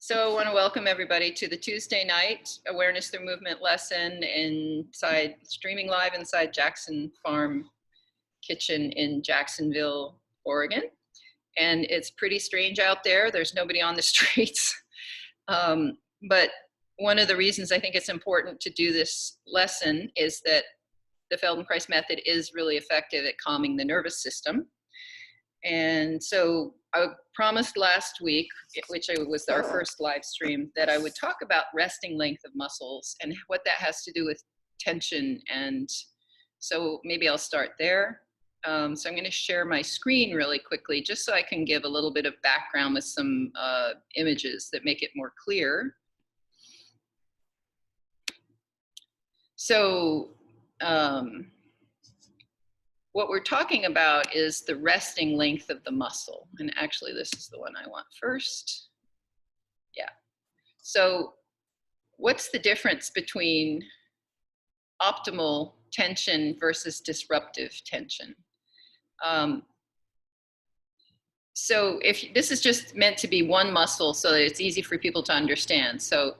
So I want to welcome everybody to the Tuesday night Awareness Through Movement lesson streaming live inside Jackson Farm Kitchen in Jacksonville, Oregon. And it's pretty strange out there. There's nobody on the streets. But one of the reasons I think it's important to do this lesson is that the Feldenkrais Method is really effective at calming the nervous system. And so I promised last week, which was our first live stream, that I would talk about resting length of muscles and what that has to do with tension. And so maybe I'll start there. So I'm going to share my screen really quickly, just so I can give a little bit of background with some images that make it more clear. So what we're talking about is the resting length of the muscle. And actually, this is the one I want first. Yeah. So what's the difference between optimal tension versus disruptive tension? So if this is just meant to be one muscle so that it's easy for people to understand. So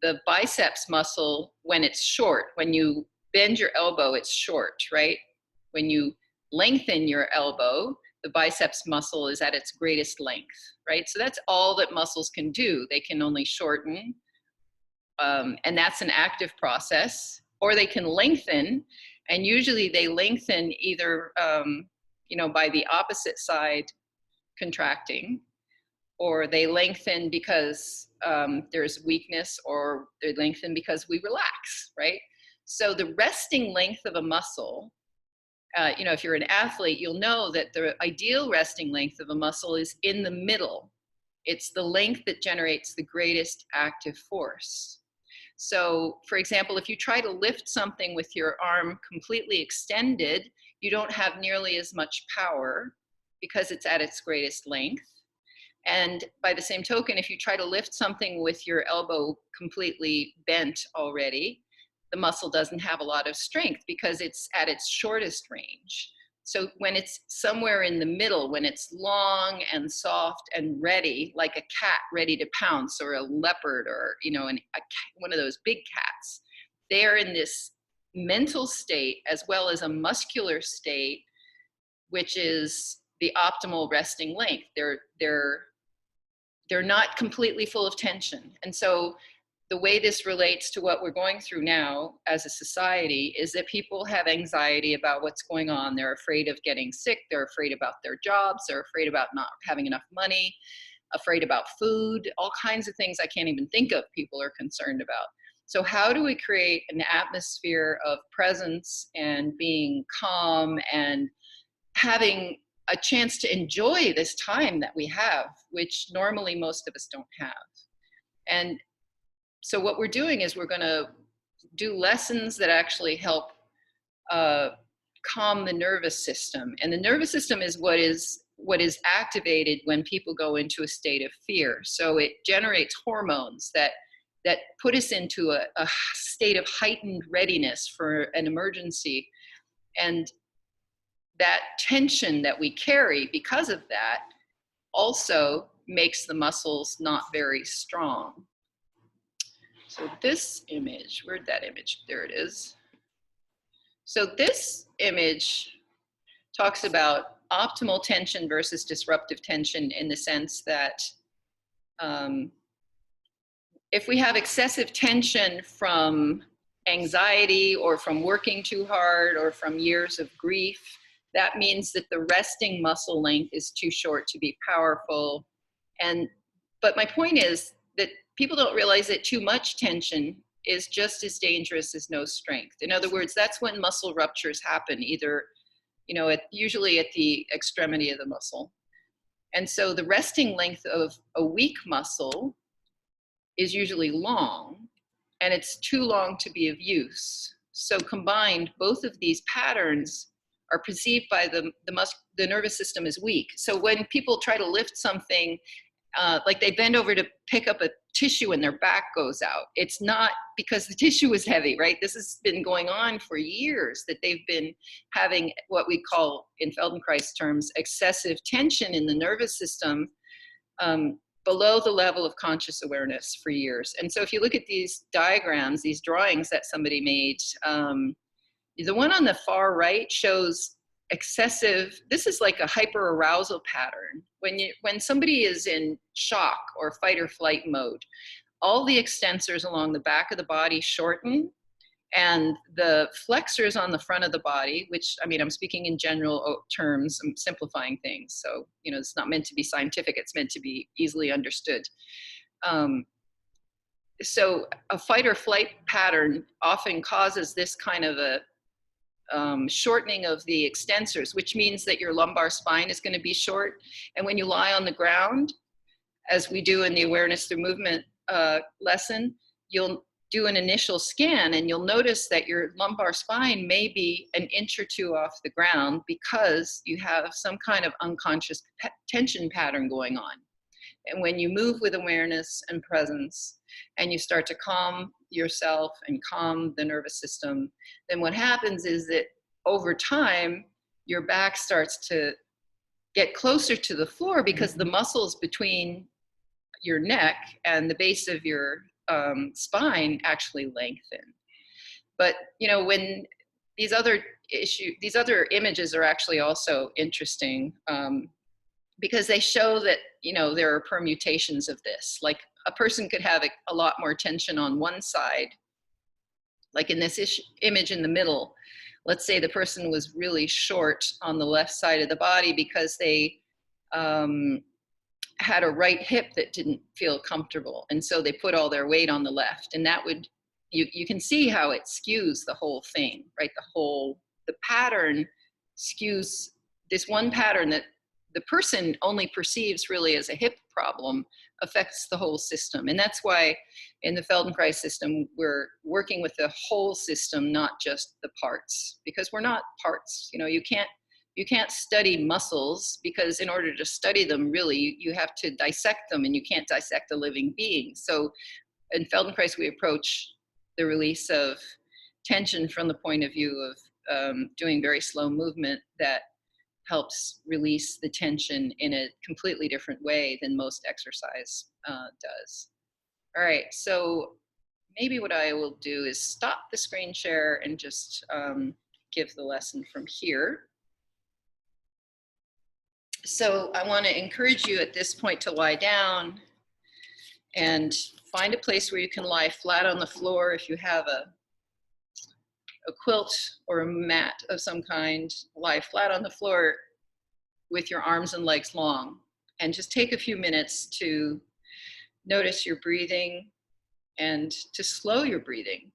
the biceps muscle, when it's short, when you bend your elbow, it's short, right? When you lengthen your elbow, the biceps muscle is at its greatest length, right? So that's all that muscles can do. They can only shorten, and that's an active process, or they can lengthen, and usually they lengthen either, by the opposite side contracting, or they lengthen because there's weakness, or they lengthen because we relax, right? So the resting length of a muscle, if you're an athlete, you'll know that the ideal resting length of a muscle is in the middle. It's the length that generates the greatest active force. So, for example, if you try to lift something with your arm completely extended, you don't have nearly as much power because it's at its greatest length. And by the same token, if you try to lift something with your elbow completely bent already, the muscle doesn't have a lot of strength because it's at its shortest range. So when it's somewhere in the middle, when it's long and soft and ready, like a cat ready to pounce, or a leopard, or one of those big cats, they are in this mental state as well as a muscular state, which is the optimal resting length. They're not completely full of tension. And so the way this relates to what we're going through now as a society is that people have anxiety about what's going on. They're afraid of getting sick. They're afraid about their jobs. They're afraid about not having enough money, afraid about food, all kinds of things I can't even think of people are concerned about. So how do we create an atmosphere of presence and being calm and having a chance to enjoy this time that we have, which normally most of us don't have? And so what we're doing is we're going to do lessons that actually help calm the nervous system. And the nervous system is what is activated when people go into a state of fear. So it generates hormones that put us into a state of heightened readiness for an emergency. And that tension that we carry because of that also makes the muscles not very strong. So this image, where'd that image? There it is. So this image talks about optimal tension versus disruptive tension, in the sense that if we have excessive tension from anxiety, or from working too hard, or from years of grief, that means that the resting muscle length is too short to be powerful. But my point is that people don't realize that too much tension is just as dangerous as no strength. In other words, that's when muscle ruptures happen, either, usually at the extremity of the muscle. And so the resting length of a weak muscle is usually long, and it's too long to be of use. So combined, both of these patterns are perceived by the nervous system as weak. So when people try to lift something, like they bend over to pick up a tissue and their back goes out, it's not because the tissue is heavy, right? This has been going on for years, that they've been having what we call, in Feldenkrais terms, excessive tension in the nervous system, below the level of conscious awareness for years. And so if you look at these diagrams, these drawings that somebody made, the one on the far right shows excessive, this is like a hyperarousal pattern. When somebody is in shock or fight or flight mode, all the extensors along the back of the body shorten, and the flexors on the front of the body, which, I mean, I'm speaking in general terms, I'm simplifying things. So, you know, it's not meant to be scientific, it's meant to be easily understood. So a fight or flight pattern often causes this kind of a shortening of the extensors, which means that your lumbar spine is going to be short. And when you lie on the ground, as we do in the awareness through movement lesson, you'll do an initial scan and you'll notice that your lumbar spine may be an inch or two off the ground because you have some kind of unconscious tension pattern going on. And when you move with awareness and presence and you start to calm yourself and calm the nervous system, then what happens is that over time, your back starts to get closer to the floor because the muscles between your neck and the base of your spine actually lengthen. But, you know, when these other images are actually also interesting because they show that, you know, there are permutations of this. Like a person could have a lot more tension on one side. Like in this image in the middle, let's say the person was really short on the left side of the body because they had a right hip that didn't feel comfortable. And so they put all their weight on the left. And that would, you can see how it skews the whole thing, right? The pattern skews this one pattern that the person only perceives really as a hip problem affects the whole system. And that's why in the Feldenkrais system, we're working with the whole system, not just the parts, because we're not parts. You know, you can't study muscles because in order to study them, really, you have to dissect them and you can't dissect a living being. So in Feldenkrais, we approach the release of tension from the point of view of doing very slow movement that helps release the tension in a completely different way than most exercise does. All right, so maybe what I will do is stop the screen share and just give the lesson from here. So I want to encourage you at this point to lie down and find a place where you can lie flat on the floor. If you have a quilt or a mat of some kind, lie flat on the floor with your arms and legs long, and just take a few minutes to notice your breathing and to slow your breathing.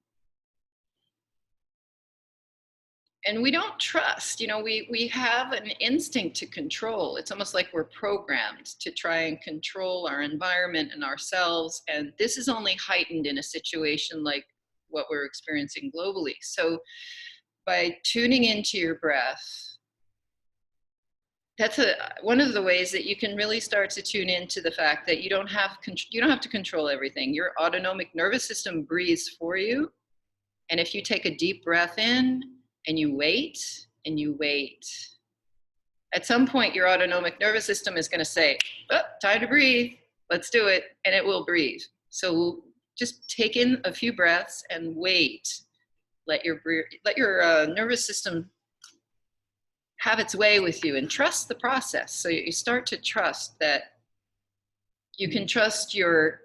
And we don't trust, you know, we have an instinct to control. It's almost like we're programmed to try and control our environment and ourselves. And this is only heightened in a situation like what we're experiencing globally. So by tuning into your breath, that's one of the ways that you can really start to tune into the fact that you don't have to control everything. Your autonomic nervous system breathes for you. And if you take a deep breath in and you wait, at some point your autonomic nervous system is going to say, oh, time to breathe, let's do it, and it will breathe. So just take in a few breaths and wait. Let your nervous system have its way with you and trust the process. So you start to trust that you can trust your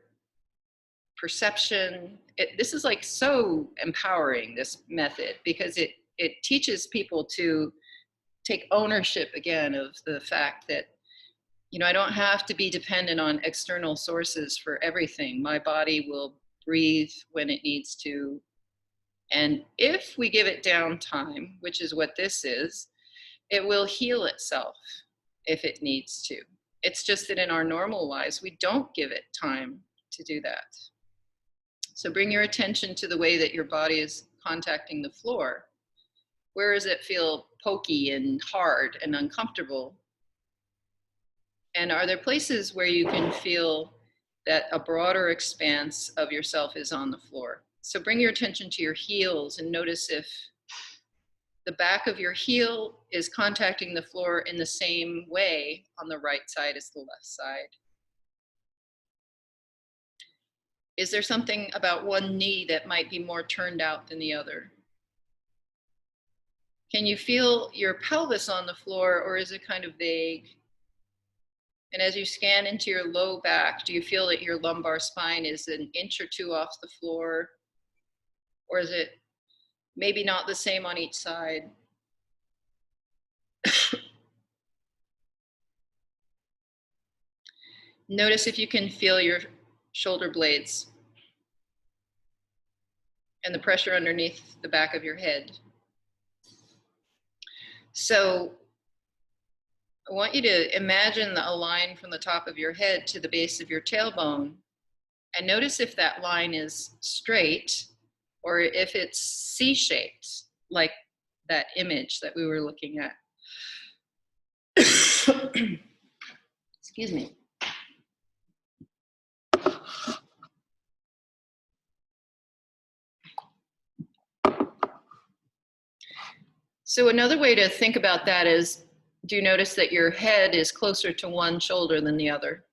perception. This is like so empowering, this method, because it teaches people to take ownership again of the fact that, you know, I don't have to be dependent on external sources for everything. My body will breathe when it needs to. And if we give it downtime, which is what this is, it will heal itself if it needs to. It's just that in our normal lives, we don't give it time to do that. So bring your attention to the way that your body is contacting the floor. Where does it feel pokey and hard and uncomfortable? And are there places where you can feel that a broader expanse of yourself is on the floor? So bring your attention to your heels and notice if the back of your heel is contacting the floor in the same way on the right side as the left side. Is there something about one knee that might be more turned out than the other? Can you feel your pelvis on the floor, or is it kind of vague? And as you scan into your low back, do you feel that your lumbar spine is an inch or two off the floor? Or is it maybe not the same on each side? Notice if you can feel your shoulder blades and the pressure underneath the back of your head. So I want you to imagine a line from the top of your head to the base of your tailbone, and notice if that line is straight or if it's C-shaped, like that image that we were looking at. Excuse me. So another way to think about that is, do you notice that your head is closer to one shoulder than the other?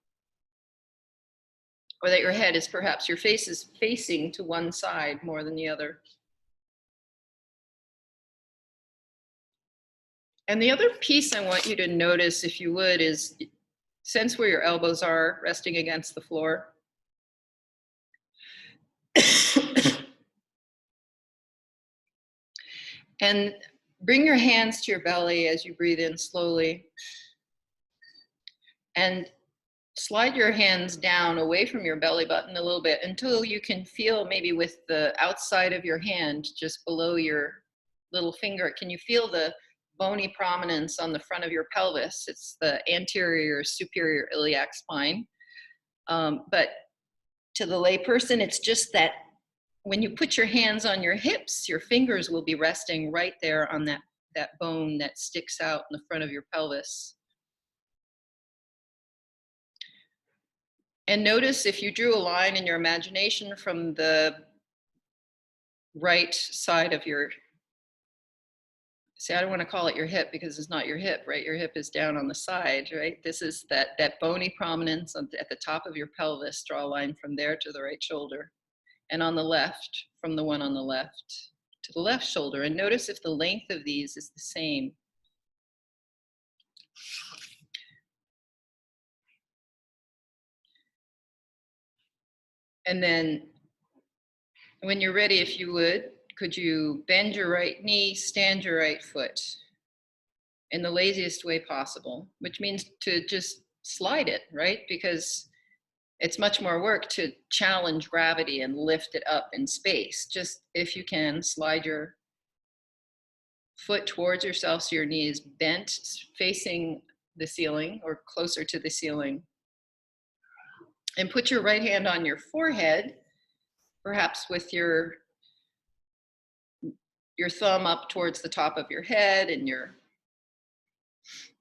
Or that your head is perhaps, your face is facing to one side more than the other? And the other piece I want you to notice, if you would, is sense where your elbows are resting against the floor. And bring your hands to your belly as you breathe in slowly. And slide your hands down away from your belly button a little bit until you can feel, maybe with the outside of your hand just below your little finger, can you feel the bony prominence on the front of your pelvis? It's the anterior superior iliac spine. But to the lay person, it's just that when you put your hands on your hips, your fingers will be resting right there on that bone that sticks out in the front of your pelvis. And notice if you drew a line in your imagination from the right side of your, see, I don't want to call it your hip because it's not your hip, right? Your hip is down on the side, right? This is that bony prominence at the top of your pelvis. Draw a line from there to the right shoulder. And on the left, from the one on the left to the left shoulder. And notice if the length of these is the same. And then when you're ready, if you would, could you bend your right knee, stand your right foot in the laziest way possible, which means to just slide it, right? Because it's much more work to challenge gravity and lift it up in space. Just, if you can, slide your foot towards yourself so your knee is bent, facing the ceiling or closer to the ceiling. And put your right hand on your forehead, perhaps with your thumb up towards the top of your head and your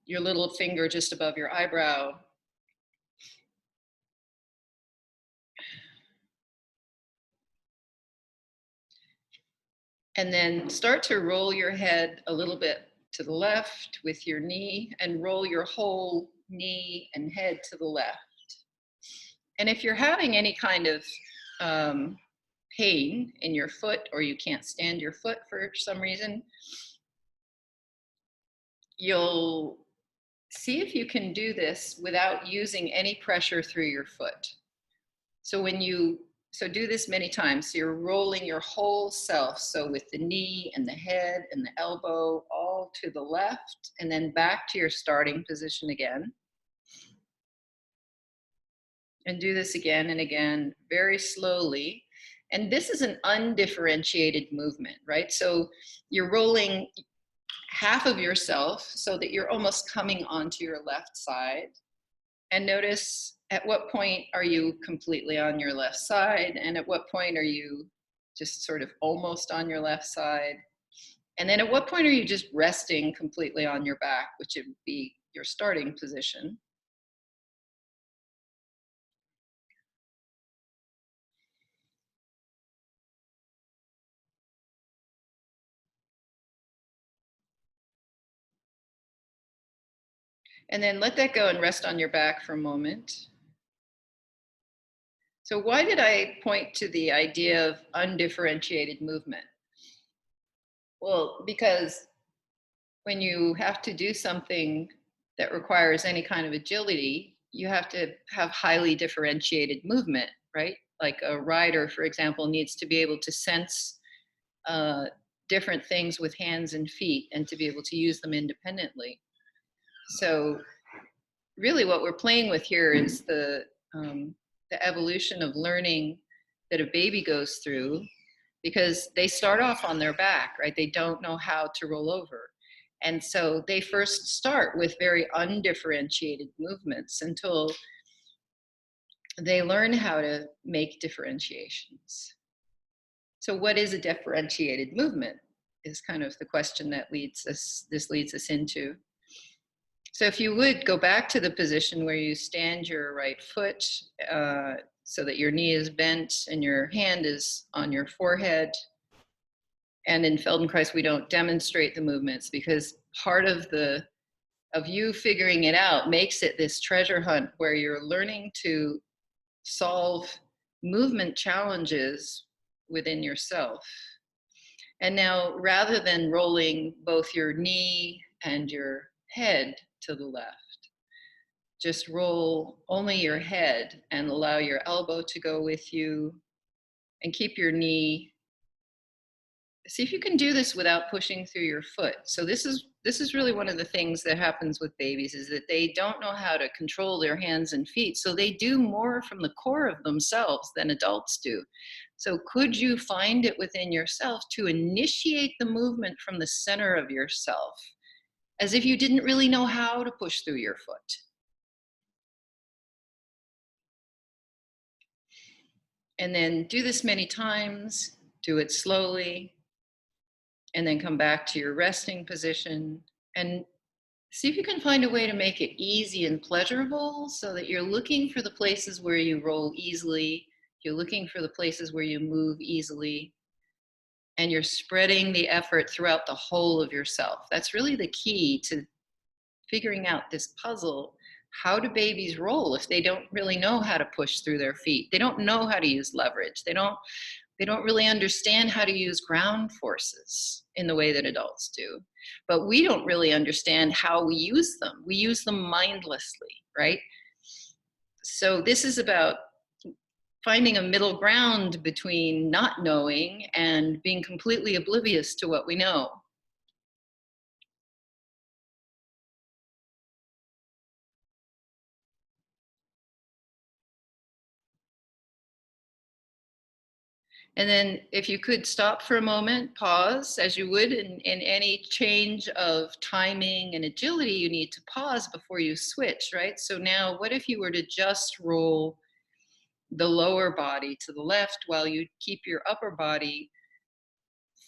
little finger just above your eyebrow. And then start to roll your head a little bit to the left with your knee, and roll your whole knee and head to the left. And if you're having any kind of pain in your foot, or you can't stand your foot for some reason, you'll see if you can do this without using any pressure through your foot. So do this many times. So you're rolling your whole self. So with the knee and the head and the elbow all to the left, and then back to your starting position again. And do this again and again, very slowly. And this is an undifferentiated movement, right? So you're rolling half of yourself so that you're almost coming onto your left side. And notice at what point are you completely on your left side, and at what point are you just sort of almost on your left side. And then at what point are you just resting completely on your back, which would be your starting position. And then let that go and rest on your back for a moment. So why did I point to the idea of undifferentiated movement? Well, because when you have to do something that requires any kind of agility, you have to have highly differentiated movement, right? Like a rider, for example, needs to be able to sense uh, different things with hands and feet and to be able to use them independently. So, really, what we're playing with here is the evolution of learning that a baby goes through, because they start off on their back, right? They don't know how to roll over. And so they first start with very undifferentiated movements until they learn how to make differentiations. So what is a differentiated movement is kind of the question that leads us into. So if you would go back to the position where you stand your right foot so that your knee is bent and your hand is on your forehead. And in Feldenkrais, we don't demonstrate the movements because part of you figuring it out makes it this treasure hunt where you're learning to solve movement challenges within yourself. And now, rather than rolling both your knee and your head to the left, just roll only your head and allow your elbow to go with you and keep your knee. See if you can do this without pushing through your foot. So this is really one of the things that happens with babies, is that they don't know how to control their hands and feet. So they do more from the core of themselves than adults do. So could you find it within yourself to initiate the movement from the center of yourself, as if you didn't really know how to push through your foot? And then do this many times, do it slowly, and then come back to your resting position and see if you can find a way to make it easy and pleasurable, so that you're looking for the places where you roll easily, you're looking for the places where you move easily, and you're spreading the effort throughout the whole of yourself. That's really the key to figuring out this puzzle. How do babies roll if they don't really know how to push through their feet? They don't know how to use leverage. They don't really understand how to use ground forces in the way that adults do. But we don't really understand how we use them. We use them mindlessly, right? So this is about finding a middle ground between not knowing and being completely oblivious to what we know. And then if you could stop for a moment, pause, as you would in any change of timing and agility, you need to pause before you switch, right? So now what if you were to just roll the lower body to the left while you keep your upper body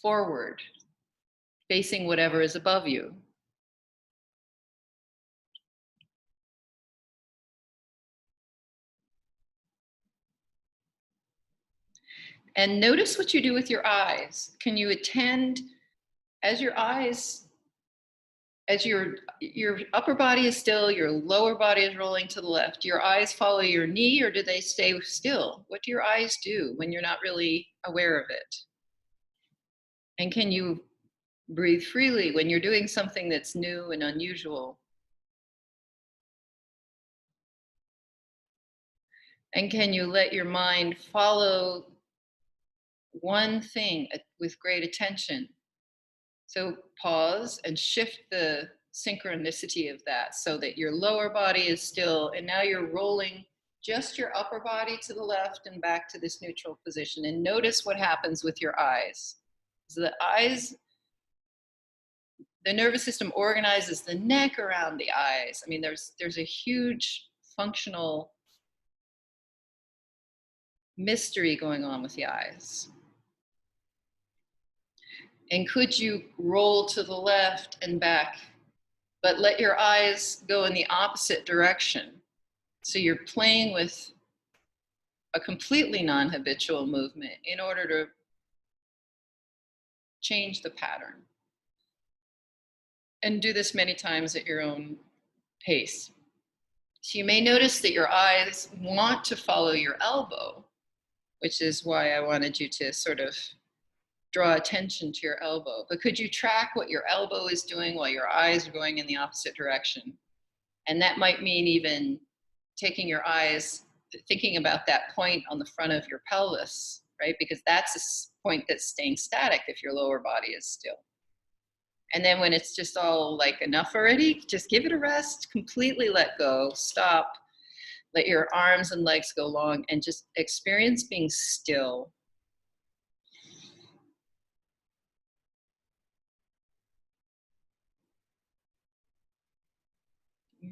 forward, facing whatever is above you? And notice what you do with your eyes. Can you attend as your eyes, as your upper body is still, your lower body is rolling to the left, your eyes follow your knee, or do they stay still? What do your eyes do when you're not really aware of it? And can you breathe freely when you're doing something that's new and unusual? And can you let your mind follow one thing with great attention? So pause and shift the synchronicity of that so that your lower body is still, and now you're rolling just your upper body to the left and back to this neutral position. And notice what happens with your eyes. So the eyes, the nervous system organizes the neck around the eyes. I mean, there's a huge functional mystery going on with the eyes. And could you roll to the left and back, but let your eyes go in the opposite direction? So you're playing with a completely non-habitual movement in order to change the pattern. And do this many times at your own pace. So you may notice that your eyes want to follow your elbow, which is why I wanted you to sort of draw attention to your elbow. But could you track what your elbow is doing while your eyes are going in the opposite direction? And that might mean even taking your eyes, thinking about that point on the front of your pelvis, right? Because that's a point that's staying static if your lower body is still. And then when it's just all like enough already, just give it a rest, completely let go, stop, let your arms and legs go long, and just experience being still.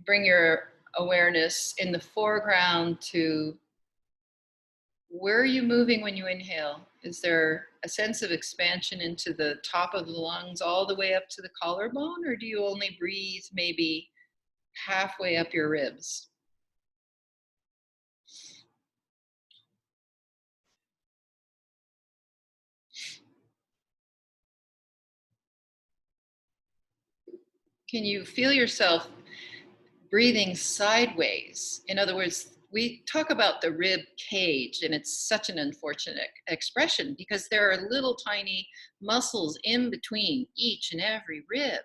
Bring your awareness in the foreground to where are you moving when you inhale? Is there a sense of expansion into the top of the lungs all the way up to the collarbone, or do you only breathe maybe halfway up your ribs? Can you feel yourself breathing sideways? In other words, we talk about the rib cage, and it's such an unfortunate expression because there are little tiny muscles in between each and every rib,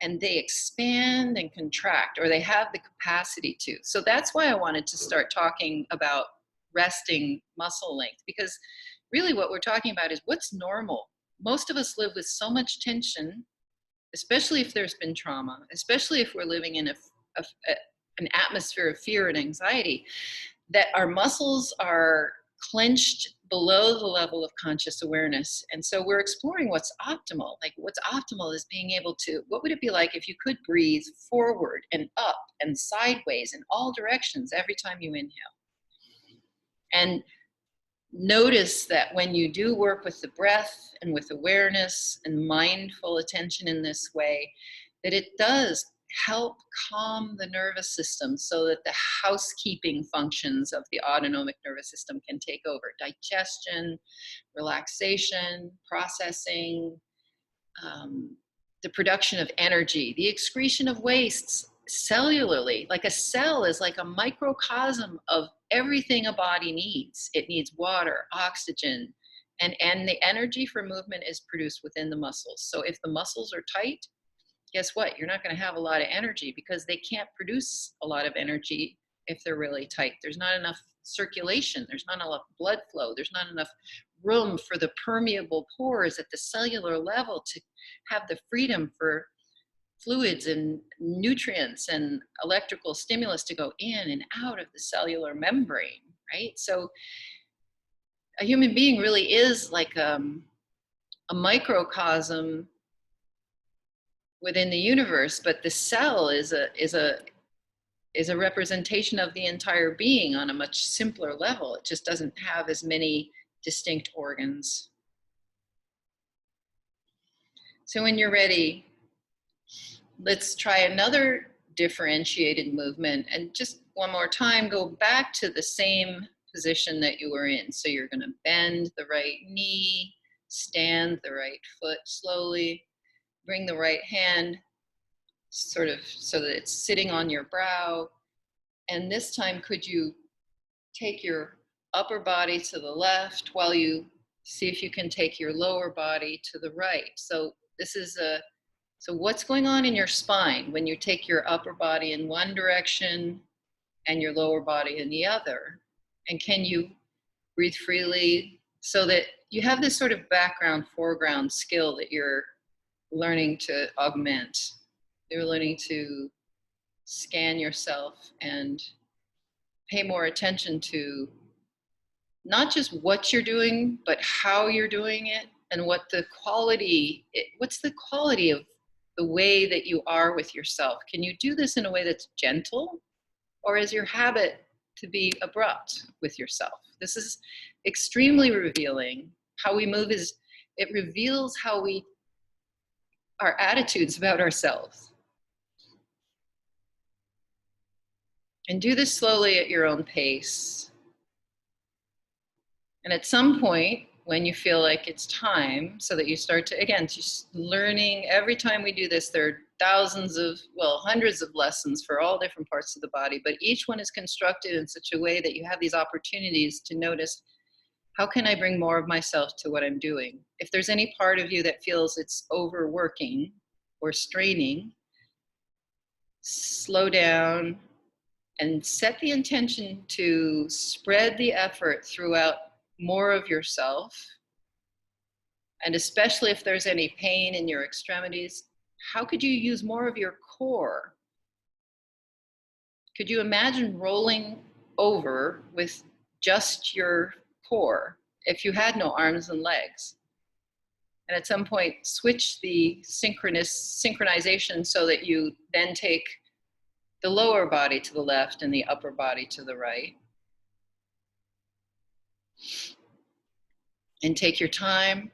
and they expand and contract, or they have the capacity to. So that's why I wanted to start talking about resting muscle length, because really what we're talking about is what's normal. Most of us live with so much tension, especially if there's been trauma, especially if we're living in an atmosphere of fear and anxiety, that our muscles are clenched below the level of conscious awareness. And so we're exploring what's optimal. Like what's optimal is being able to, what would it be like if you could breathe forward and up and sideways in all directions every time you inhale? And notice that when you do work with the breath and with awareness and mindful attention in this way, that it does help calm the nervous system so that the housekeeping functions of the autonomic nervous system can take over. Digestion, relaxation, processing, the production of energy, the excretion of wastes cellularly. Like a cell is like a microcosm of everything a body needs. It needs water, oxygen, and the energy for movement is produced within the muscles. So if the muscles are tight, guess what? You're not going to have a lot of energy because they can't produce a lot of energy if they're really tight. There's not enough circulation. There's not enough blood flow. There's not enough room for the permeable pores at the cellular level to have the freedom for fluids and nutrients and electrical stimulus to go in and out of the cellular membrane, right? So a human being really is like a microcosm within the universe, but the cell is a representation of the entire being on a much simpler level. It just doesn't have as many distinct organs. So when you're ready, let's try another differentiated movement, and just one more time, go back to the same position that you were in. So you're going to bend the right knee, stand the right foot slowly, bring the right hand sort of so that it's sitting on your brow. And this time, could you take your upper body to the left while you see if you can take your lower body to the right? So this is so what's going on in your spine when you take your upper body in one direction and your lower body in the other? And can you breathe freely so that you have this sort of background, foreground skill that you're learning to augment? You're learning to scan yourself and pay more attention to not just what you're doing, but how you're doing it, and what's the quality of the way that you are with yourself. Can you do this in a way that's gentle, or is your habit to be abrupt with yourself? This is extremely revealing. How we move it reveals our attitudes about ourselves. And do this slowly at your own pace. And at some point, when you feel like it's time, so that you start to, again, just learning, every time we do this, there are thousands of, well, hundreds of lessons for all different parts of the body, but each one is constructed in such a way that you have these opportunities to notice, how can I bring more of myself to what I'm doing? If there's any part of you that feels it's overworking or straining, slow down and set the intention to spread the effort throughout more of yourself. And especially if there's any pain in your extremities, how could you use more of your core? Could you imagine rolling over with just your core if you had no arms and legs? And at some point, switch the synchronization so that you then take the lower body to the left and the upper body to the right. And take your time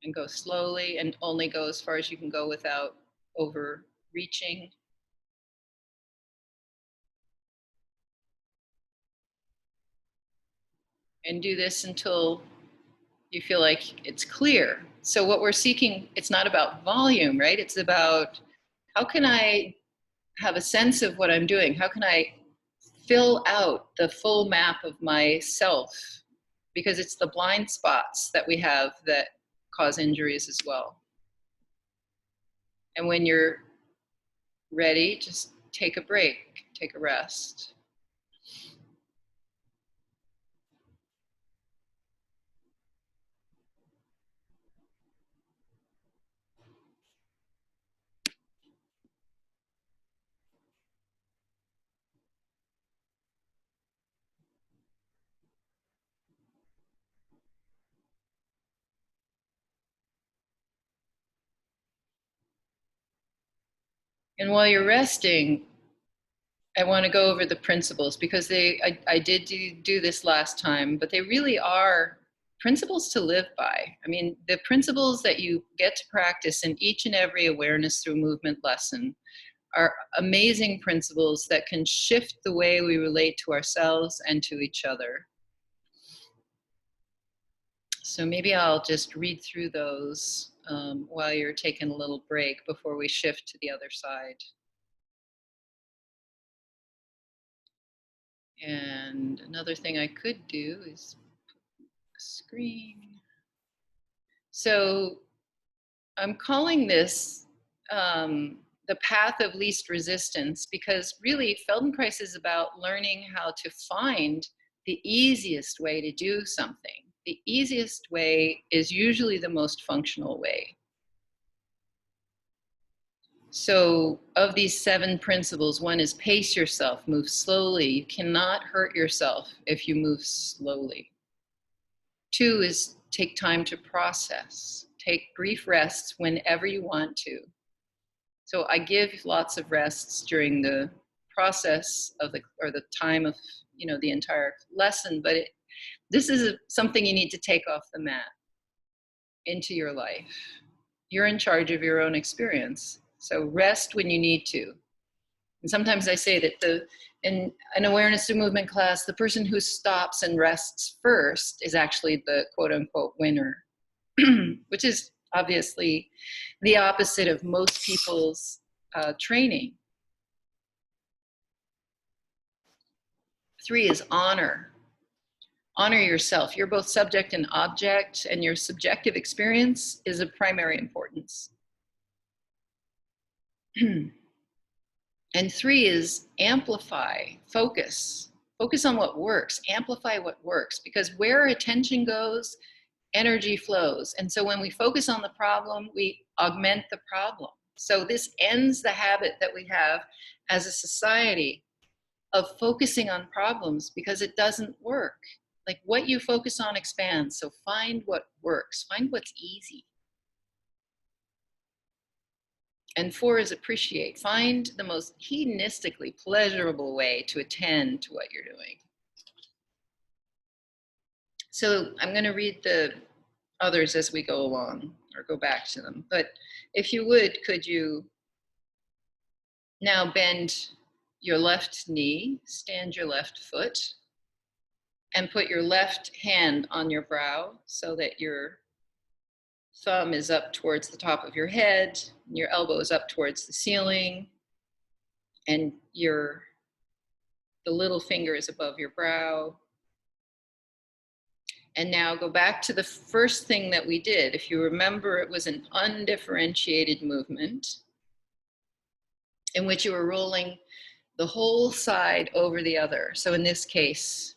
and go slowly, and only go as far as you can go without overreaching. And do this until you feel like it's clear. So what we're seeking, it's not about volume, right? It's about, how can I have a sense of what I'm doing? How can I fill out the full map of myself? Because it's the blind spots that we have that cause injuries as well. And when you're ready, just take a break, take a rest. And while you're resting, I want to go over the principles, because I did do this last time, but they really are principles to live by. I mean, the principles that you get to practice in each and every awareness through movement lesson are amazing principles that can shift the way we relate to ourselves and to each other. So maybe I'll just read through those while you're taking a little break before we shift to the other side. And another thing I could do is screen. So I'm calling this the path of least resistance, because really Feldenkrais is about learning how to find the easiest way to do something. The easiest way is usually the most functional way. So of these 7 principles, one is pace yourself, move slowly. You cannot hurt yourself if you move slowly. 2 is take time to process. Take brief rests whenever you want to. So I give lots of rests during the process of the time of, the entire lesson, but this is something you need to take off the mat into your life. You're in charge of your own experience. So rest when you need to. And sometimes I say that in an awareness through movement class, the person who stops and rests first is actually the quote unquote winner, which is obviously the opposite of most people's training. 3 is honor. Honor yourself. You're both subject and object, and your subjective experience is of primary importance. And 3 is amplify, focus. Focus on what works, amplify what works, because where attention goes, energy flows. And so when we focus on the problem, we augment the problem. So this ends the habit that we have as a society of focusing on problems, because it doesn't work. Like, what you focus on expands. So find what works, find what's easy. And 4 is appreciate. Find the most hedonistically pleasurable way to attend to what you're doing. So I'm going to read the others as we go along, or go back to them. But if you would, could you now bend your left knee, stand your left foot, and put your left hand on your brow so that your thumb is up towards the top of your head, and your elbow is up towards the ceiling, and the little finger is above your brow. And now go back to the first thing that we did. If you remember, it was an undifferentiated movement in which you were rolling the whole side over the other. So in this case,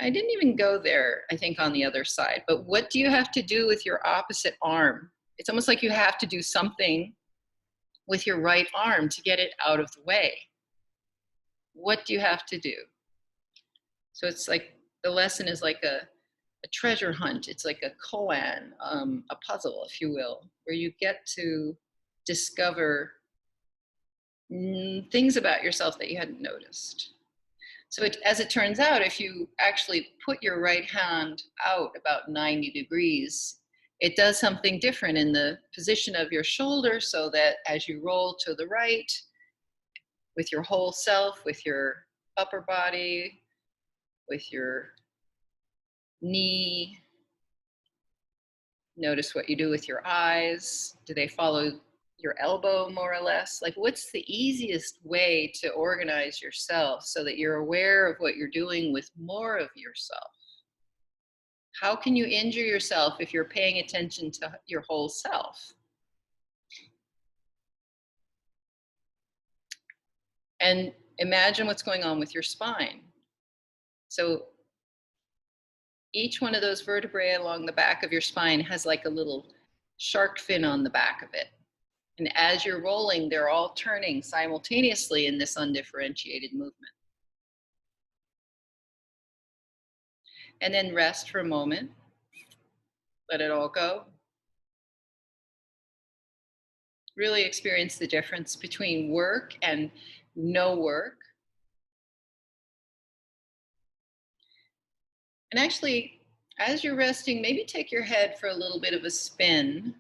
I didn't even go there, I think, on the other side. But what do you have to do with your opposite arm? It's almost like you have to do something with your right arm to get it out of the way. What do you have to do? So it's like the lesson is like a treasure hunt. It's like a koan, a puzzle, if you will, where you get to discover things about yourself that you hadn't noticed. So as it turns out, if you actually put your right hand out about 90 degrees, it does something different in the position of your shoulder, so that as you roll to the right, with your whole self, with your upper body, with your knee, notice what you do with your eyes. Do they follow your elbow more or less? Like, what's the easiest way to organize yourself so that you're aware of what you're doing with more of yourself? How can you injure yourself if you're paying attention to your whole self? And imagine what's going on with your spine. So each one of those vertebrae along the back of your spine has like a little shark fin on the back of it. And as you're rolling, they're all turning simultaneously in this undifferentiated movement. And then rest for a moment. Let it all go. Really experience the difference between work and no work. And actually, as you're resting, maybe take your head for a little bit of a spin,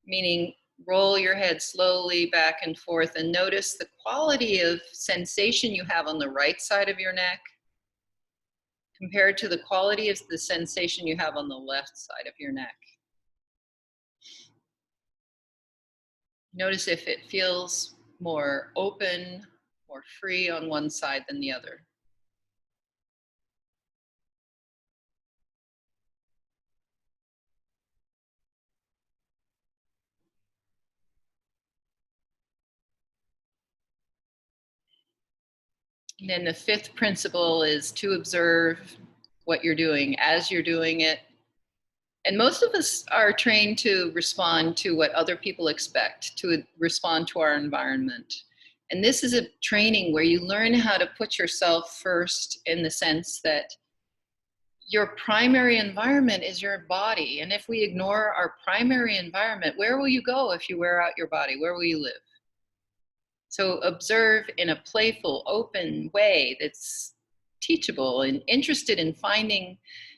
meaning roll your head slowly back and forth, and notice the quality of sensation you have on the right side of your neck compared to the quality of the sensation you have on the left side of your neck. Notice if it feels more open, more free on one side than the other. And then the fifth principle is to observe what you're doing as you're doing it. And most of us are trained to respond to what other people expect, to respond to our environment. And this is a training where you learn how to put yourself first, in the sense that your primary environment is your body. And if we ignore our primary environment, where will you go if you wear out your body? Where will you live? So observe in a playful, open way that's teachable and interested in finding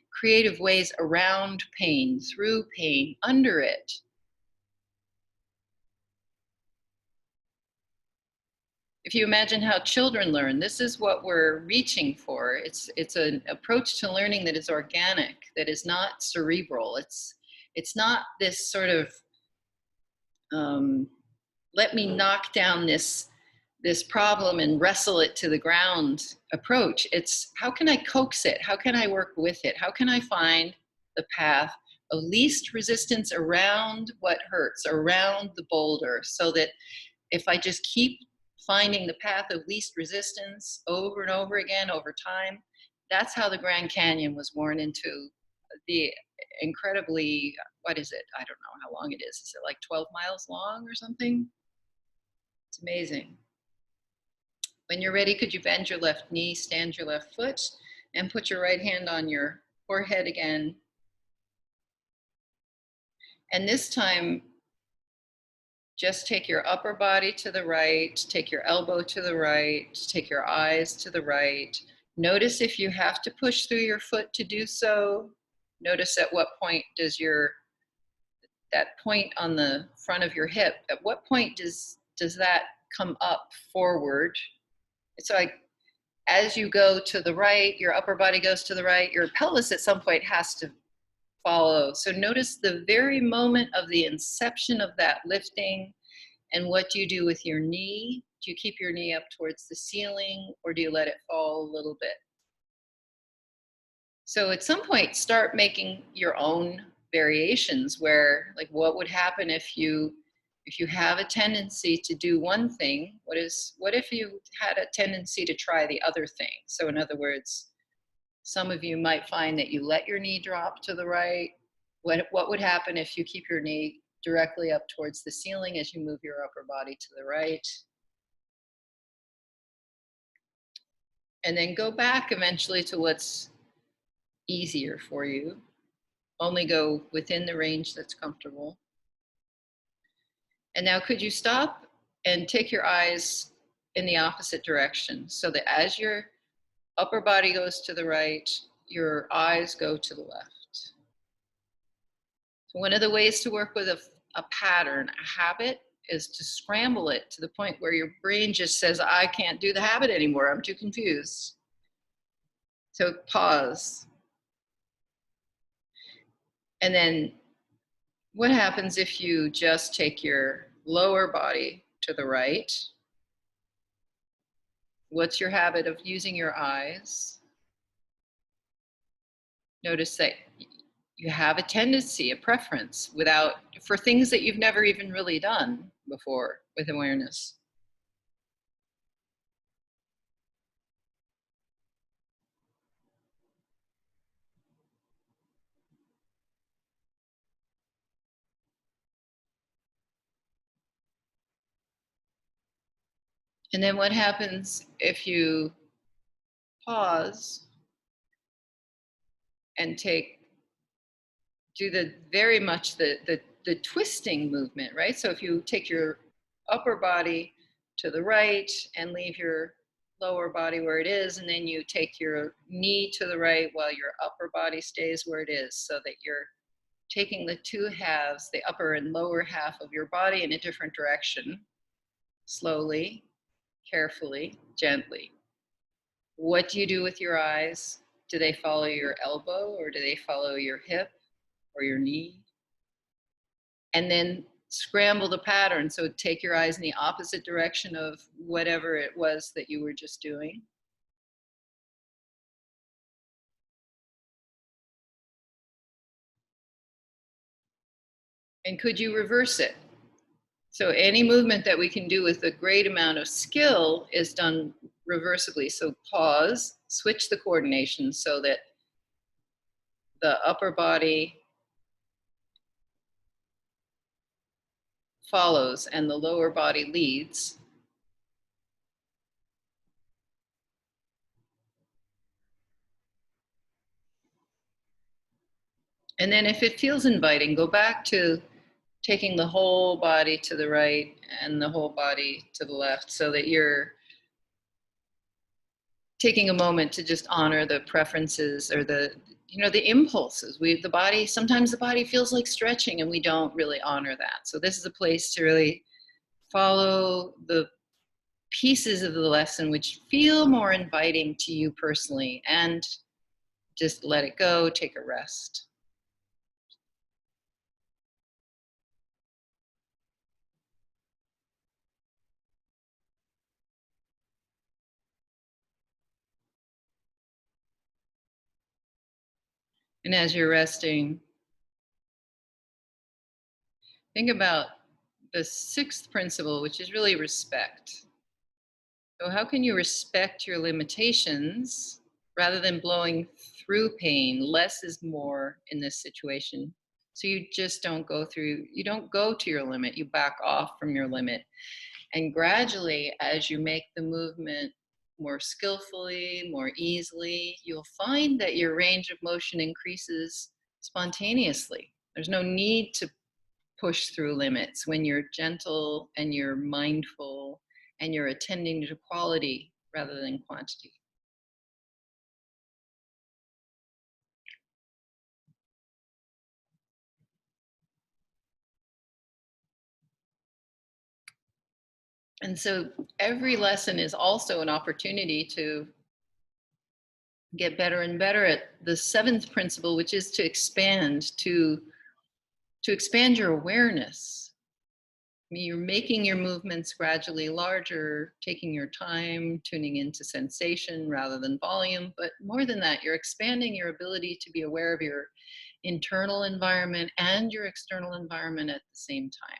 creative ways around pain, through pain, under it. If you imagine how children learn, this is what we're reaching for. It's an approach to learning that is organic, that is not cerebral. It's not this sort of let me knock down this problem and wrestle it to the ground approach. It's how can I coax it? How can I work with it? How can I find the path of least resistance around what hurts, around the boulder, so that if I just keep finding the path of least resistance over and over again over time, that's how the Grand Canyon was worn into the incredibly, what is it? I don't know how long it is. Is it like 12 miles long or something? It's amazing. When you're ready, could you bend your left knee, stand your left foot, and put your right hand on your forehead again. And this time, just take your upper body to the right, take your elbow to the right, take your eyes to the right. Notice if you have to push through your foot to do so. Notice at what point does that point on the front of your hip, at what point does that come up forward? It's like as you go to the right, your upper body goes to the right, your pelvis at some point has to follow. So notice the very moment of the inception of that lifting and what do you do with your knee? Do you keep your knee up towards the ceiling or do you let it fall a little bit? So at some point, start making your own variations where, like, what would happen if you have a tendency to do one thing, what if you had a tendency to try the other thing? So in other words, some of you might find that you let your knee drop to the right. What would happen if you keep your knee directly up towards the ceiling as you move your upper body to the right? And then go back eventually to what's easier for you. Only go within the range that's comfortable. And now could you stop and take your eyes in the opposite direction so that as your upper body goes to the right, your eyes go to the left. So one of the ways to work with a pattern, a habit, is to scramble it to the point where your brain just says, I can't do the habit anymore, I'm too confused. So pause. And then what happens if you just take your lower body to the right? What's your habit of using your eyes? Notice that you have a tendency, a preference for things that you've never even really done before with awareness. And then what happens if you pause and do the very much the twisting movement, right? So if you take your upper body to the right and leave your lower body where it is, and then you take your knee to the right while your upper body stays where it is, so that you're taking the two halves, the upper and lower half of your body in a different direction, slowly, carefully, gently. What do you do with your eyes? Do they follow your elbow or do they follow your hip or your knee? And then scramble the pattern. So take your eyes in the opposite direction of whatever it was that you were just doing. And could you reverse it? So any movement that we can do with a great amount of skill is done reversibly. So pause, switch the coordination so that the upper body follows and the lower body leads. And then if it feels inviting, go back to taking the whole body to the right and the whole body to the left so that you're taking a moment to just honor the preferences or the impulses. Sometimes the body feels like stretching and we don't really honor that. So this is a place to really follow the pieces of the lesson which feel more inviting to you personally and just let it go, take a rest. And as you're resting, think about the sixth principle, which is really respect. So how can you respect your limitations rather than blowing through pain? Less is more in this situation. So you just you don't go to your limit, you back off from your limit. And gradually, as you make the movement more skillfully, more easily, you'll find that your range of motion increases spontaneously. There's no need to push through limits when you're gentle and you're mindful and you're attending to quality rather than quantity. And so every lesson is also an opportunity to get better and better at the seventh principle, which is to expand, to expand your awareness. I mean, you're making your movements gradually larger, taking your time, tuning into sensation rather than volume. But more than that, you're expanding your ability to be aware of your internal environment and your external environment at the same time.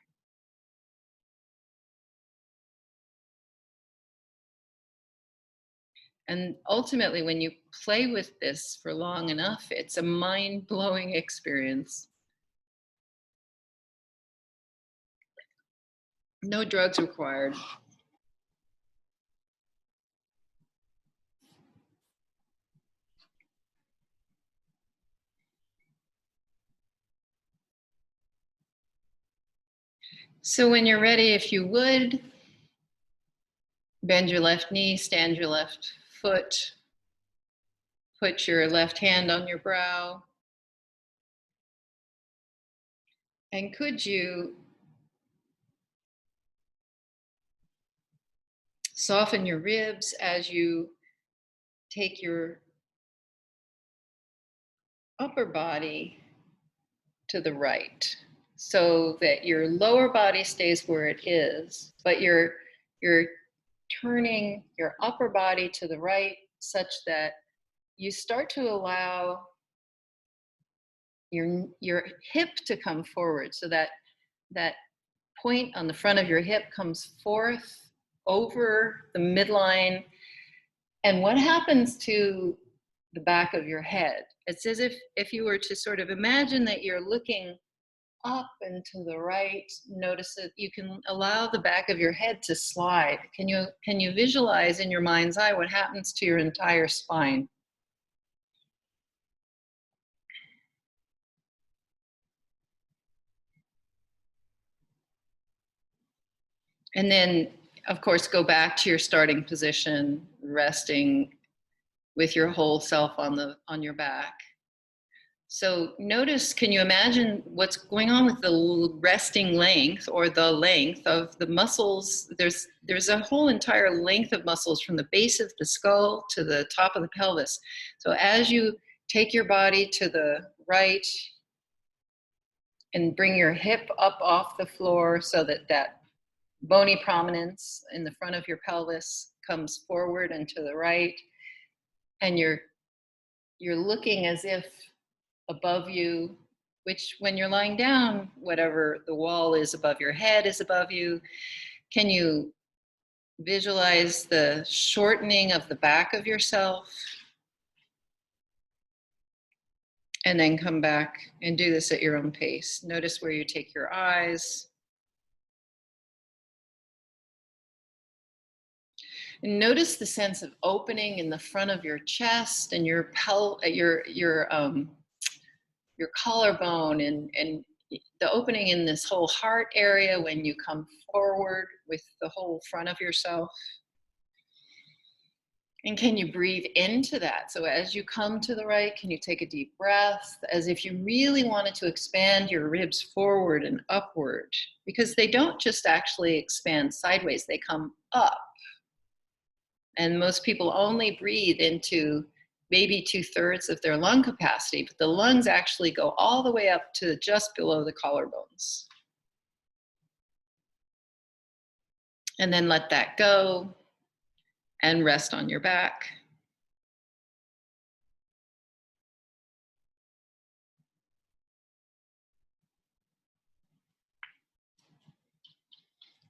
And ultimately, when you play with this for long enough, it's a mind blowing experience. No drugs required. So when you're ready, if you would, bend your left knee, stand your left foot, put your left hand on your brow. And could you soften your ribs as you take your upper body to the right, so that your lower body stays where it is, but you're turning your upper body to the right such that you start to allow your hip to come forward, so that that point on the front of your hip comes forth over the midline. And what happens to the back of your head? It's as if you were to sort of imagine that you're looking up and to the right. Notice that you can allow the back of your head to slide. Can you visualize in your mind's eye what happens to your entire spine? And then, of course, go back to your starting position, resting with your whole self on your back. So notice, can you imagine what's going on with the resting length, or the length of the muscles? There's a whole entire length of muscles from the base of the skull to the top of the pelvis. So as you take your body to the right and bring your hip up off the floor, so that that bony prominence in the front of your pelvis comes forward and to the right, and you're looking as if above you, which when you're lying down, whatever the wall is above your head is above you. Can you visualize the shortening of the back of yourself? And then come back and do this at your own pace. Notice where you take your eyes. And notice the sense of opening in the front of your chest and your collarbone, and the opening in this whole heart area when you come forward with the whole front of yourself. And can you breathe into that? So as you come to the right, can you take a deep breath, as if you really wanted to expand your ribs forward and upward? Because they don't just actually expand sideways, they come up. And most people only breathe into maybe 2/3 of their lung capacity, but the lungs actually go all the way up to just below the collarbones. And then let that go and rest on your back.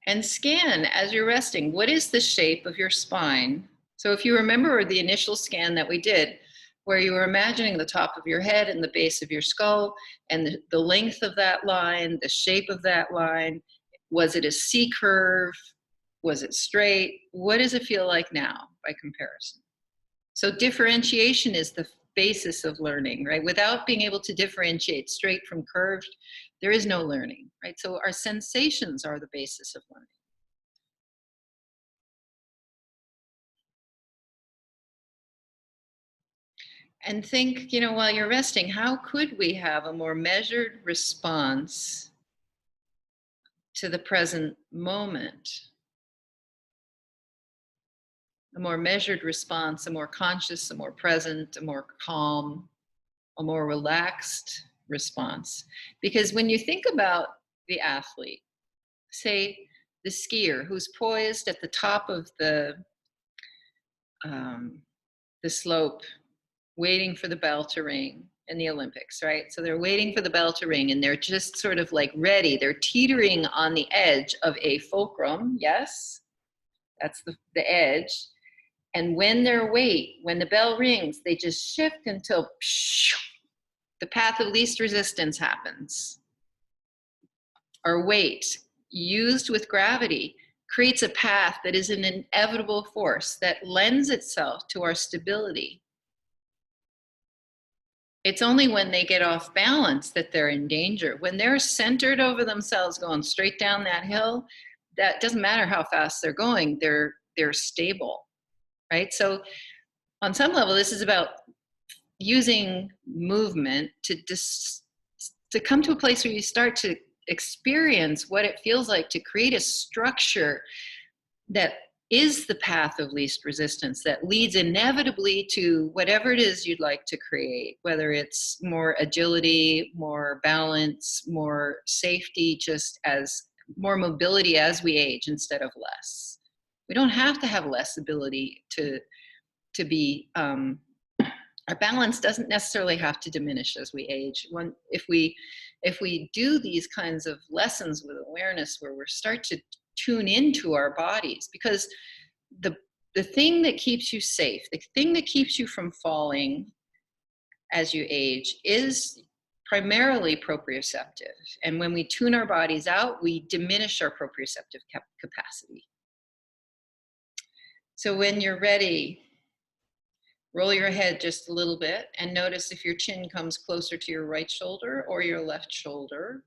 And scan as you're resting. What is the shape of your spine? So if you remember the initial scan that we did, where you were imagining the top of your head and the base of your skull, and the length of that line, the shape of that line, was it a C curve? Was it straight? What does it feel like now by comparison? So differentiation is the basis of learning, right? Without being able to differentiate straight from curved, there is no learning, right? So our sensations are the basis of learning. And think, while you're resting, how could we have a more measured response to the present moment? a more measured response, a more conscious, a more present, a more calm, a more relaxed response. Because when you think about the athlete, say the skier who's poised at the top of um, the slope, waiting for the bell to ring in the Olympics, right? So they're waiting for the bell to ring and they're just sort of like ready. They're teetering on the edge of a fulcrum. Yes, that's the edge. And when when the bell rings, they just shift until the path of least resistance happens. Our weight, used with gravity, creates a path that is an inevitable force that lends itself to our stability. It's only when they get off balance that they're in danger. When they're centered over themselves going straight down that hill, that doesn't matter how fast they're going, they're stable, right? So on some level, this is about using movement to come to a place where you start to experience what it feels like to create a structure that is the path of least resistance, that leads inevitably to whatever it is you'd like to create, whether it's more agility, more balance, more safety, just as more mobility as we age instead of less. We don't have to have less ability to be, our balance doesn't necessarily have to diminish as we age. If we do these kinds of lessons with awareness where we start to tune into our bodies, because the thing that keeps you safe, the thing that keeps you from falling as you age is primarily proprioceptive. And when we tune our bodies out, we diminish our proprioceptive capacity. So when you're ready, roll your head just a little bit and notice if your chin comes closer to your right shoulder or your left shoulder,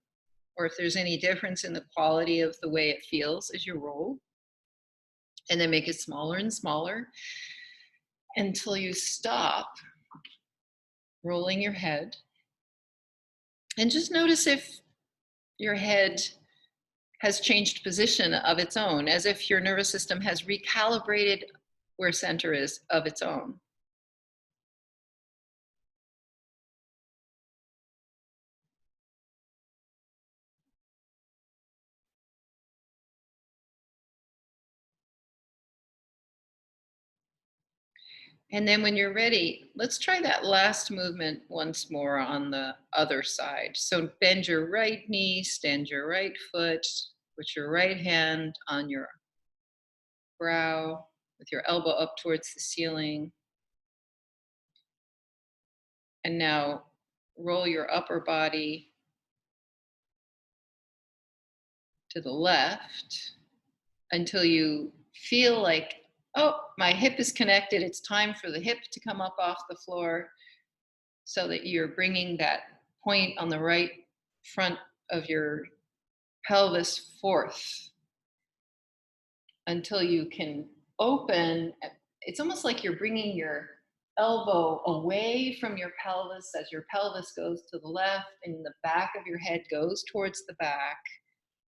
or if there's any difference in the quality of the way it feels as you roll. And then make it smaller and smaller until you stop rolling your head. And just notice if your head has changed position of its own, as if your nervous system has recalibrated where center is of its own. And then when you're ready, let's try that last movement once more on the other side. So bend your right knee, stand your right foot, put your right hand on your brow with your elbow up towards the ceiling. And now roll your upper body to the left until you feel like, oh, my hip is connected. It's time for the hip to come up off the floor, so that you're bringing that point on the right front of your pelvis forth until you can open. It's almost like you're bringing your elbow away from your pelvis as your pelvis goes to the left and the back of your head goes towards the back.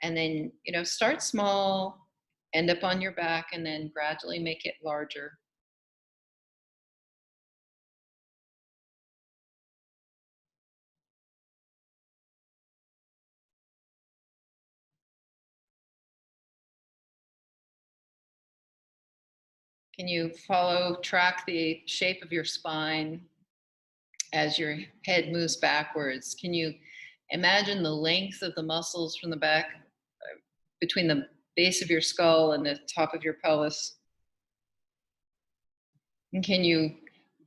And then, start small, end up on your back, and then gradually make it larger. Can you track the shape of your spine as your head moves backwards? Can you imagine the length of the muscles from the back between the base of your skull and the top of your pelvis? And can you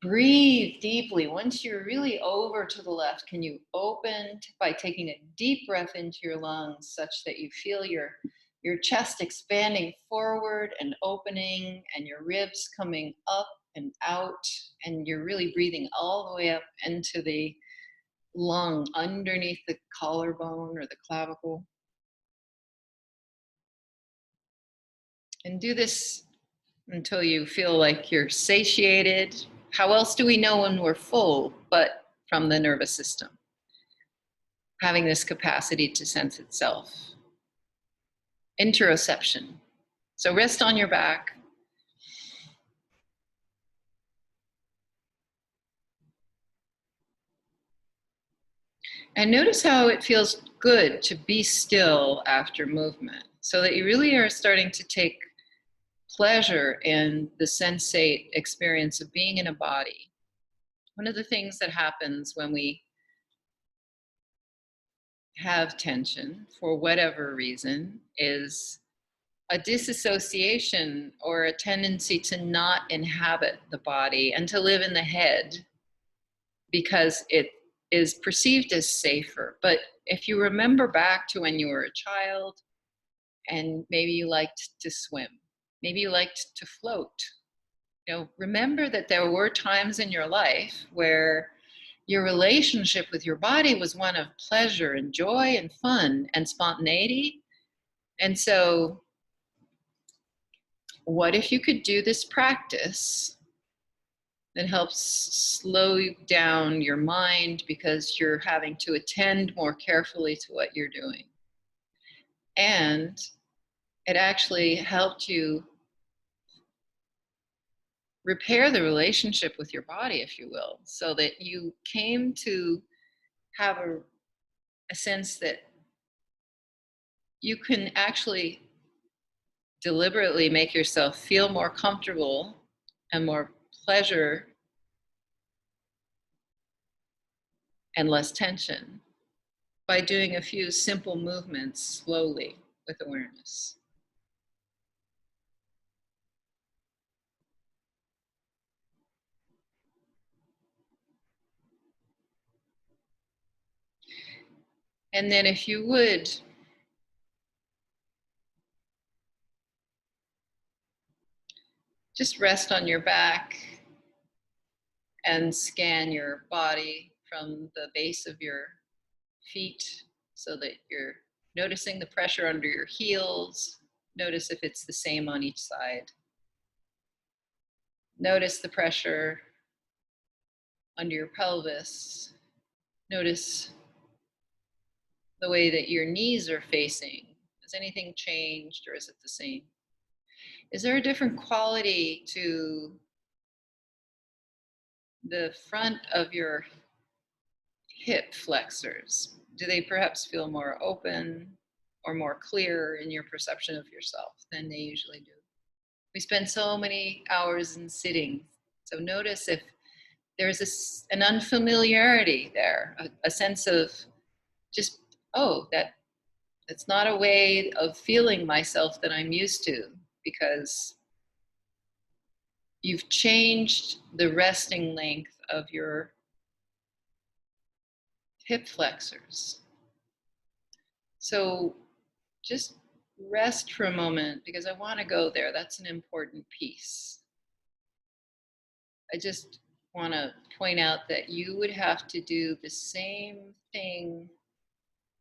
breathe deeply? Once you're really over to the left, can you open by taking a deep breath into your lungs such that you feel your chest expanding forward and opening and your ribs coming up and out, and you're really breathing all the way up into the lung underneath the collarbone or the clavicle. And do this until you feel like you're satiated. How else do we know when we're full but from the nervous system? Having this capacity to sense itself. Interoception. So rest on your back. And notice how it feels good to be still after movement, so that you really are starting to take pleasure in the sensate experience of being in a body. One of the things that happens when we have tension for whatever reason is a disassociation or a tendency to not inhabit the body and to live in the head because it is perceived as safer. But if you remember back to when you were a child and maybe you liked to swim, maybe you liked to float, remember that there were times in your life where your relationship with your body was one of pleasure and joy and fun and spontaneity. And so what if you could do this practice that helps slow down your mind because you're having to attend more carefully to what you're doing? And it actually helped you repair the relationship with your body, if you will, so that you came to have a sense that you can actually deliberately make yourself feel more comfortable and more pleasure and less tension by doing a few simple movements slowly with awareness. And then if you would, just rest on your back and scan your body from the base of your feet so that you're noticing the pressure under your heels. Notice if it's the same on each side. Notice the pressure under your pelvis. Notice the way that your knees are facing. Has anything changed or is it the same? Is there a different quality to the front of your hip flexors? Do they perhaps feel more open or more clear in your perception of yourself than they usually do? We spend so many hours in sitting, so notice if there's an unfamiliarity there, a sense of just, oh, that's not a way of feeling myself that I'm used to, because you've changed the resting length of your hip flexors. So just rest for a moment, because I want to go there. That's an important piece. I just want to point out that you would have to do the same thing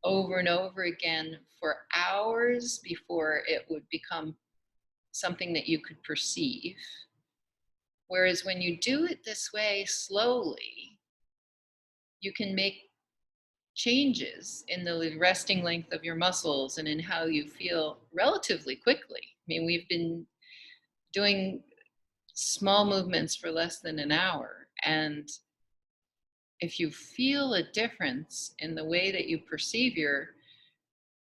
over and over again for hours before it would become something that you could perceive. Whereas when you do it this way slowly, you can make changes in the resting length of your muscles and in how you feel relatively quickly. I mean, we've been doing small movements for less than an hour. And if you feel a difference in the way that you perceive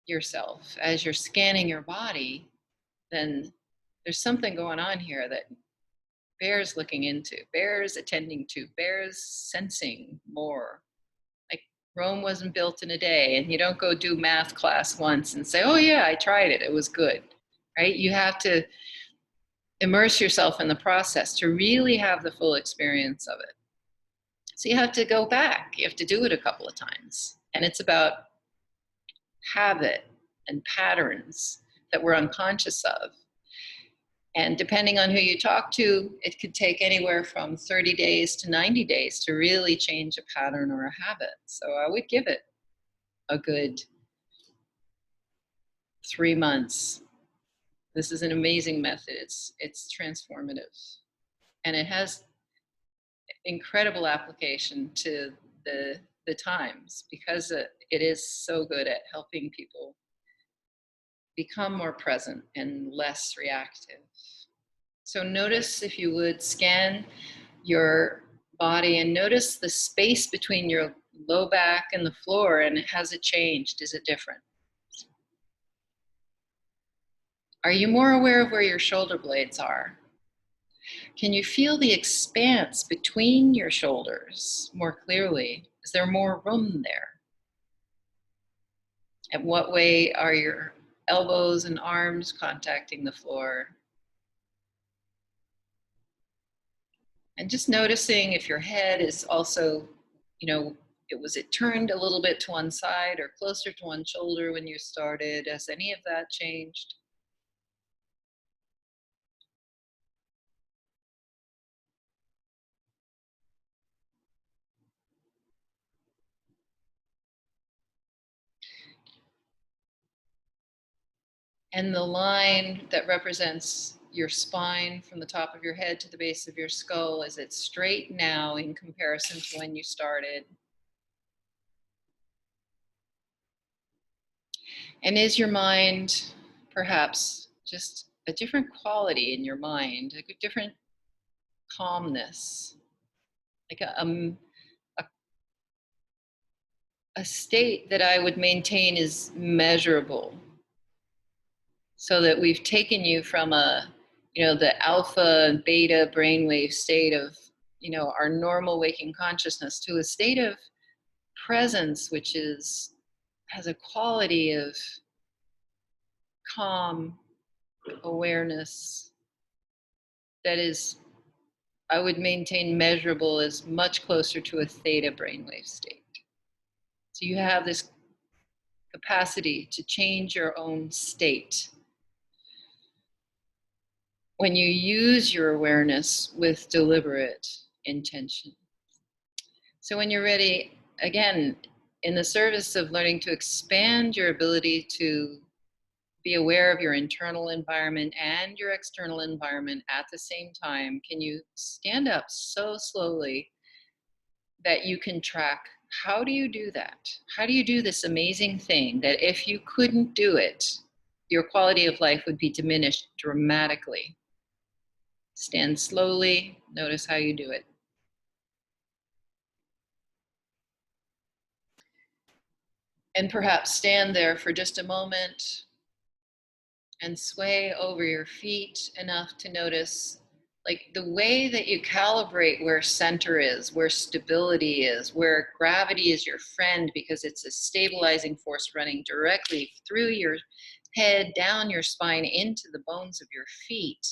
yourself as you're scanning your body, then there's something going on here that bears looking into, bears attending to, bears sensing more. Like, Rome wasn't built in a day, and you don't go do math class once and say, oh yeah, I tried it, it was good, right? You have to immerse yourself in the process to really have the full experience of it. So you have to go back, you have to do it a couple of times. And it's about habit and patterns that we're unconscious of. And depending on who you talk to, it could take anywhere from 30 days to 90 days to really change a pattern or a habit. So I would give it a good 3 months. This is an amazing method. It's transformative. And it has incredible application to the times, because it is so good at helping people become more present and less reactive. So notice, if you would, scan your body and notice the space between your low back and the floor, and has it changed? Is it different? Are you more aware of where your shoulder blades are? Can you feel the expanse between your shoulders more clearly? Is there more room there? And what way are your elbows and arms contacting the floor? And just noticing if your head is also, was it turned a little bit to one side or closer to one shoulder when you started? Has any of that changed? And the line that represents your spine from the top of your head to the base of your skull, is it straight now in comparison to when you started? And is your mind perhaps just a different quality in your mind, a different calmness, like a state that I would maintain is measurable, so that we've taken you from the alpha and beta brainwave state of, our normal waking consciousness to a state of presence, which has a quality of calm awareness that is, I would maintain, measurable as much closer to a theta brainwave state. So you have this capacity to change your own state when you use your awareness with deliberate intention. So when you're ready, again, in the service of learning to expand your ability to be aware of your internal environment and your external environment at the same time, can you stand up so slowly that you can track, how do you do that? How do you do this amazing thing that if you couldn't do it, your quality of life would be diminished dramatically? Stand slowly, notice how you do it. And perhaps stand there for just a moment and sway over your feet enough to notice, like, the way that you calibrate where center is, where stability is, where gravity is your friend, because it's a stabilizing force running directly through your head, down your spine, into the bones of your feet.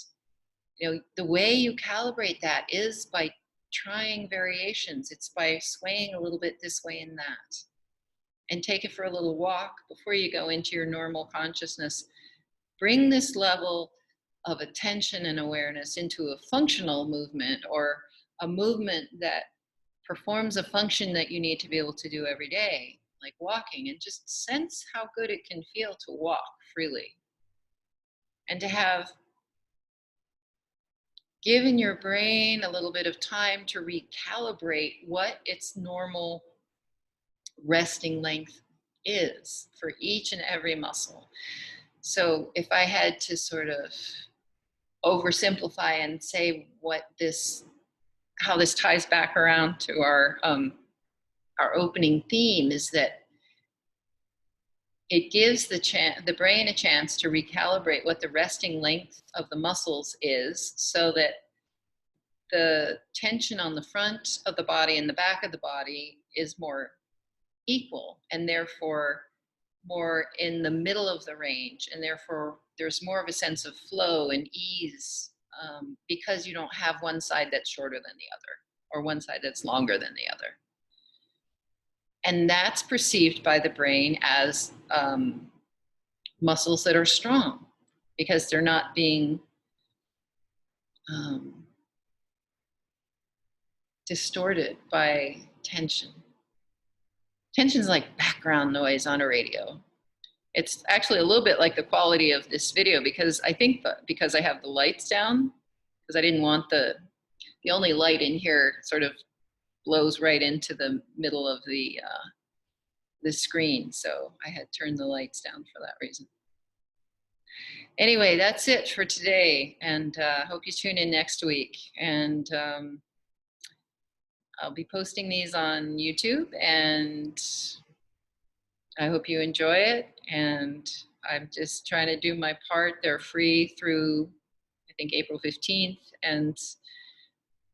The way you calibrate that is by trying variations. It's by swaying a little bit this way and that. And take it for a little walk before you go into your normal consciousness. Bring this level of attention and awareness into a functional movement, or a movement that performs a function that you need to be able to do every day, like walking, and just sense how good it can feel to walk freely. And to have given your brain a little bit of time to recalibrate what its normal resting length is for each and every muscle. So if I had to sort of oversimplify and say how this ties back around to our opening theme, is that it gives the brain a chance to recalibrate what the resting length of the muscles is, so that the tension on the front of the body and the back of the body is more equal, and therefore more in the middle of the range, and therefore there's more of a sense of flow and ease, because you don't have one side that's shorter than the other, or one side that's longer than the other. And that's perceived by the brain as muscles that are strong, because they're not being distorted by tension. Tension's like background noise on a radio. It's actually a little bit like the quality of this video, because I think because I have the lights down, because I didn't want the only light in here sort of blows right into the middle of the screen. So I had turned the lights down for that reason. Anyway, that's it for today, and hope you tune in next week. And I'll be posting these on YouTube, and I hope you enjoy it. And I'm just trying to do my part. They're free through, I think, April 15th. And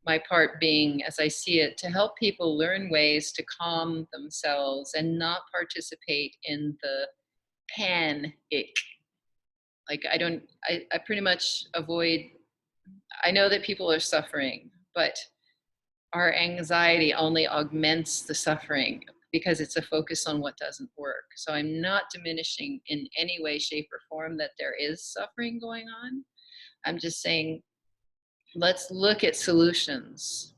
my part being, as I see it, to help people learn ways to calm themselves and not participate in the panic. Like I pretty much avoid, I know that people are suffering, but our anxiety only augments the suffering because it's a focus on what doesn't work. So I'm not diminishing in any way, shape, or form that there is suffering going on. I'm just saying, let's look at solutions.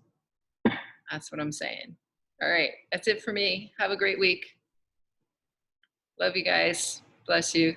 That's what I'm saying. All right, that's it for me. Have a great week. Love you guys. Bless you.